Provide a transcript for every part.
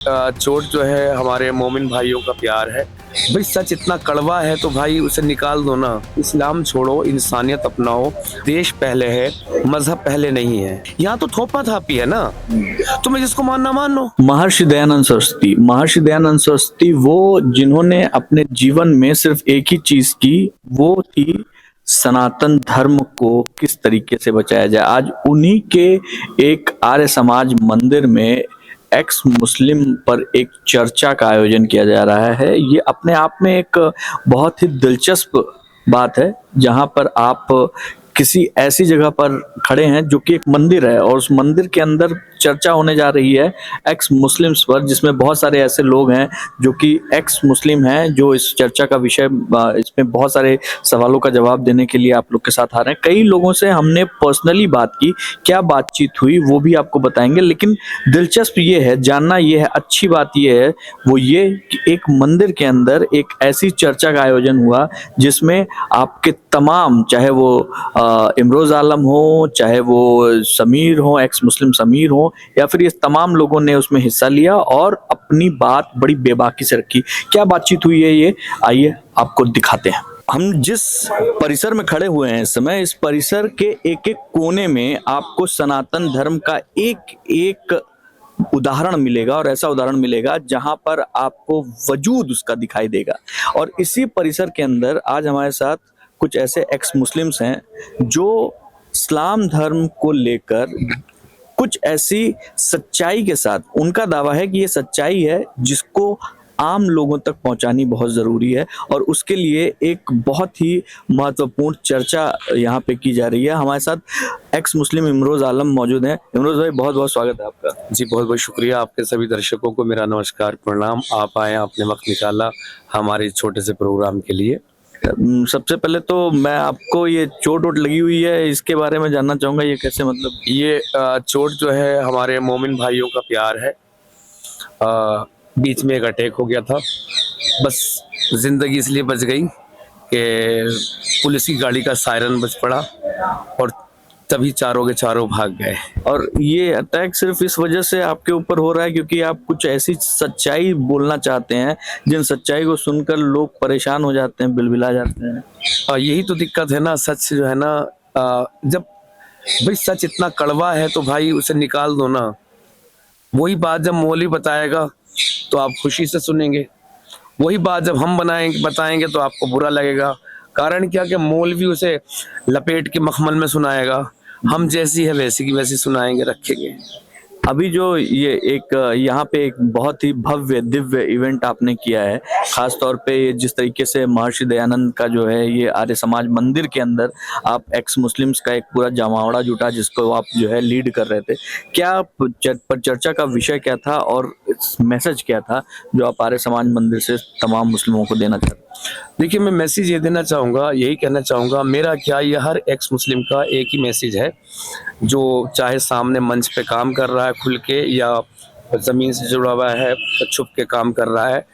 चोट जो है हमारे मोमिन भाइयों का प्यार है। भाई सच इतना कड़वा है तो भाई उसे निकाल दो ना। इस्लाम छोड़ो, इंसानियत अपनाओ। देश पहले है, मजहब पहले नहीं है। यहाँ तो थोपा थापी है ना। तुम्हें जिसको मानना मान लो। महर्षि दयानंद सरस्वती वो जिन्होंने अपने जीवन में सिर्फ एक ही चीज की, वो थी सनातन धर्म को किस तरीके से बचाया जाए। आज उन्हीं के एक आर्य समाज मंदिर में एक्स मुस्लिम पर एक चर्चा का आयोजन किया जा रहा है। ये अपने आप में एक बहुत ही दिलचस्प बात है, जहां पर आप किसी ऐसी जगह पर खड़े हैं जो कि एक मंदिर है, और उस मंदिर के अंदर चर्चा होने जा रही है एक्स मुस्लिम्स पर, जिसमें बहुत सारे ऐसे लोग हैं जो कि एक्स मुस्लिम हैं, जो इस चर्चा का विषय, इसमें बहुत सारे सवालों का जवाब देने के लिए आप लोग के साथ आ रहे हैं। कई लोगों से हमने पर्सनली बात की, क्या बातचीत हुई वो भी आपको बताएंगे। लेकिन दिलचस्प ये है, जानना ये है, अच्छी बात ये है वो ये कि एक मंदिर के अंदर एक ऐसी चर्चा का आयोजन हुआ जिसमें आपके तमाम, चाहे वो इमरोज आलम हो, चाहे वो समीर हो, एक्स मुस्लिम समीर हो, या फिर ये तमाम लोगों ने उसमें हिस्सा लिया और अपनी बात बड़ी बेबाकी से रखी। क्या बातचीत हुई है ये, आइए आपको दिखाते हैं। हम जिस परिसर में खड़े हुए हैं इस समय, इस परिसर के एक एक कोने में आपको सनातन धर्म का एक एक उदाहरण मिलेगा, और ऐसा उदाहरण मिलेगा जहां पर आपको वजूद उसका दिखाई देगा। और इसी परिसर के अंदर आज हमारे साथ कुछ ऐसे एक्स मुस्लिम्स हैं जो इस्लाम धर्म को लेकर कुछ ऐसी सच्चाई के साथ, उनका दावा है कि ये सच्चाई है जिसको आम लोगों तक पहुंचानी बहुत जरूरी है, और उसके लिए एक बहुत ही महत्वपूर्ण चर्चा यहाँ पे की जा रही है। हमारे साथ एक्स मुस्लिम इमरोज आलम मौजूद हैं। इमरोज भाई, बहुत बहुत स्वागत है आपका। जी बहुत बहुत शुक्रिया। आपके सभी दर्शकों को मेरा नमस्कार, प्रणाम। आप आए, आपने वक्त निकाला हमारे छोटे से प्रोग्राम के लिए। सबसे पहले तो मैं आपको, ये चोट वोट लगी हुई है, इसके बारे में जानना चाहूंगा, ये कैसे, मतलब ये चोट जो है हमारे मोमिन भाइयों का प्यार है। बीच में एक अटैक हो गया था, बस जिंदगी इसलिए बच गई कि पुलिस की गाड़ी का सायरन बज पड़ा और तभी चारों के चारों भाग गए। और ये अटैक सिर्फ इस वजह से आपके ऊपर हो रहा है क्योंकि आप कुछ ऐसी सच्चाई बोलना चाहते हैं जिन सच्चाई को सुनकर लोग परेशान हो जाते हैं, बिलबिला जाते हैं। यही तो दिक्कत है ना। सच जो है ना, जब भाई सच इतना कड़वा है तो भाई उसे निकाल दो ना। वही बात जब मौलवी बताएगा तो आप खुशी से सुनेंगे, वही बात जब हम बताएंगे तो आपको बुरा लगेगा। कारण क्या कि मौलवी उसे लपेट के मखमल में सुनाएगा, हम जैसी है वैसी की वैसी सुनाएंगे, रखेंगे। अभी जो ये एक यहाँ पे एक बहुत ही भव्य दिव्य इवेंट आपने किया है, खास तौर पे ये जिस तरीके से महर्षि दयानंद का जो है ये आर्य समाज मंदिर के अंदर आप एक्स मुस्लिम्स का एक पूरा जमावड़ा जुटा, जिसको आप जो है लीड कर रहे थे। क्या पर चर्चा का विषय क्या था और मैसेज क्या था जो आप आर्य समाज मंदिर से तमाम मुस्लिमों को देना चाहते हैं? देखिए, मैं मैसेज ये देना चाहूँगा, यही कहना चाहूँगा, मेरा क्या, ये हर एक्स मुस्लिम का एक ही मैसेज है, जो चाहे सामने मंच पे काम कर रहा है खुल के या ज़मीन से जुड़ा हुआ है छुप के काम कर रहा है।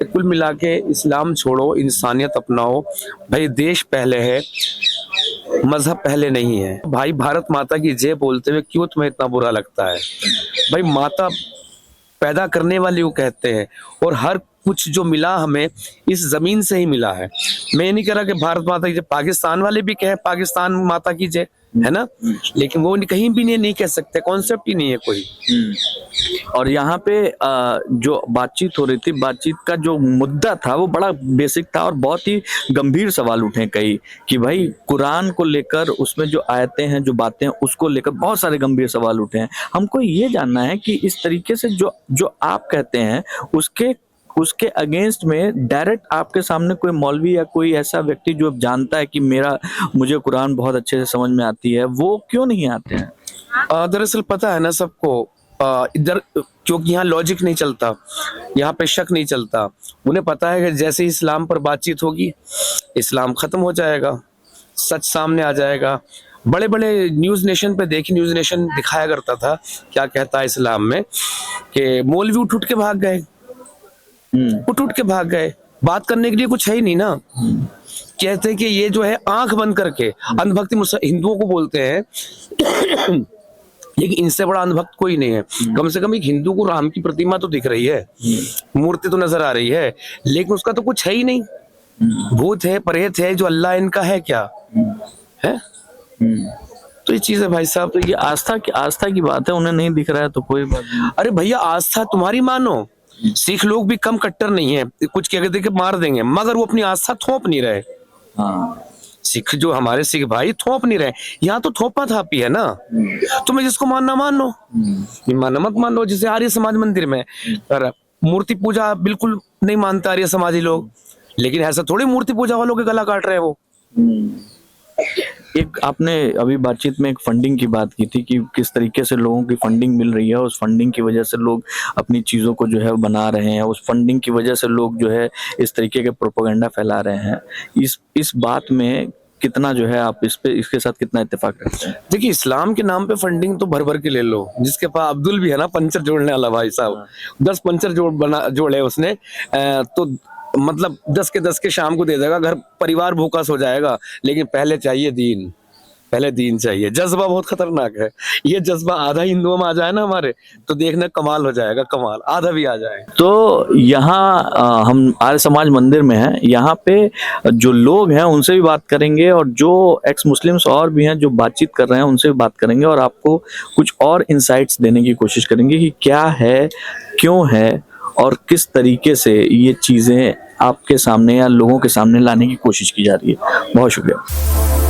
कुल मिला के इस्लाम छोड़ो, इंसानियत अपनाओ। भाई देश पहले है, मजहब पहले नहीं है। भाई भारत माता की जय बोलते हुए क्यों तुम्हें इतना बुरा लगता है? भाई माता पैदा करने वाली को कहते हैं, और हर कुछ जो मिला हमें इस जमीन से ही मिला है। मैं ये नहीं कह रहा कि भारत माता की जय, पाकिस्तान वाले भी कहें पाकिस्तान माता की जय, है ना, लेकिन वो कहीं भी नहीं कह सकते, कॉन्सेप्ट ही नहीं है कोई। और यहाँ पे जो बातचीत हो रही थी, बातचीत का जो मुद्दा था वो बड़ा बेसिक था, और बहुत ही गंभीर सवाल उठे कई, कि भाई कुरान को लेकर उसमें जो आयतें हैं, जो बातें हैं, उसको लेकर बहुत सारे गंभीर सवाल उठे हैं। हमको ये जानना है कि इस तरीके से जो जो आप कहते हैं उसके अगेंस्ट में डायरेक्ट आपके सामने कोई मौलवी या कोई ऐसा व्यक्ति जो जानता है कि मुझे कुरान बहुत अच्छे से समझ में आती है, वो क्यों नहीं आते हैं? दरअसल पता है ना सबको, इधर क्योंकि यहाँ लॉजिक नहीं चलता, यहाँ पे शक नहीं चलता। उन्हें पता है कि जैसे ही इस्लाम पर बातचीत होगी इस्लाम खत्म हो जाएगा, सच सामने आ जाएगा। बड़े बड़े न्यूज़ नेशन पे देखी, न्यूज़ नेशन दिखाया करता था क्या कहता है इस्लाम में, कि मौलवी उठ के भाग गए, उठ के भाग गए, बात करने के लिए कुछ है ही नहीं ना। कहते कि ये जो है आंख बंद करके, अंधभक्ति हिंदुओं को बोलते हैं लेकिन इनसे बड़ा अंधभक्त कोई नहीं है। कम से कम एक हिंदू को राम की प्रतिमा तो दिख रही है, मूर्ति तो नजर आ रही है, लेकिन उसका तो कुछ है ही नहीं। भूत है, प्रेत है, जो अल्लाह इनका है क्या है? तो ये चीज है भाई साहब। तो ये आस्था की बात है, उन्हें नहीं दिख रहा है तो कोई बात नहीं। अरे भैया, आस्था तुम्हारी मानो, सिख लोग भी कम कट्टर नहीं है, कुछ कह के मार देंगे, मगर वो अपनी आस्था थोप नहीं रहे। हाँ, सिख जो हमारे सिख भाई थोप नहीं रहे, यहाँ तो थोपा थापी है ना। तुम्हें जिसको मानना मान लो, मानना मत मान लो। जैसे आर्य समाज मंदिर में पर मूर्ति पूजा बिल्कुल नहीं मानते आर्य समाजी लोग, लेकिन ऐसा थोड़ी मूर्ति पूजा वालों के गला काट रहे हैं वो। एक आपने अभी बातचीत में एक फंडिंग की बात की थी कि किस तरीके से लोगों की फंडिंग मिल रही है, उस फंडिंग की वजह से लोग अपनी चीज़ों को जो है बना रहे हैं, उस फंडिंग की वजह से लोग जो है इस तरीके के प्रोपेगेंडा फैला रहे हैं। इस बात में कितना जो है आप इसके साथ कितना इत्तेफाक रखते हैं? देखिए, इस्लाम के नाम पे फंडिंग तो भर भर के ले लो। जिसके पास अब्दुल भी है ना, पंचर जोड़ने वाला भाई साहब, 10 पंचर जोड़े उसने, तो मतलब 10 के 10 के शाम को दे देगा, घर परिवार भूखा सो जाएगा। लेकिन पहले चाहिए दीन, पहले दीन चाहिए। जज्बा बहुत खतरनाक है, ये जज्बा आधा हिंदुओं में आ जाए ना हमारे, तो देखना कमाल हो जाएगा, कमाल आधा भी आ जाए। तो यहाँ हम आर्य समाज मंदिर में हैं, यहाँ पे जो लोग हैं उनसे भी बात करेंगे, और जो एक्स मुस्लिम्स और भी हैं जो बातचीत कर रहे हैं उनसे भी बात करेंगे, और आपको कुछ और इंसाइट्स देने की कोशिश करेंगे कि क्या है, क्यों है, और किस तरीके से ये चीज़ें आपके सामने या लोगों के सामने लाने की कोशिश की जा रही है। बहुत शुक्रिया।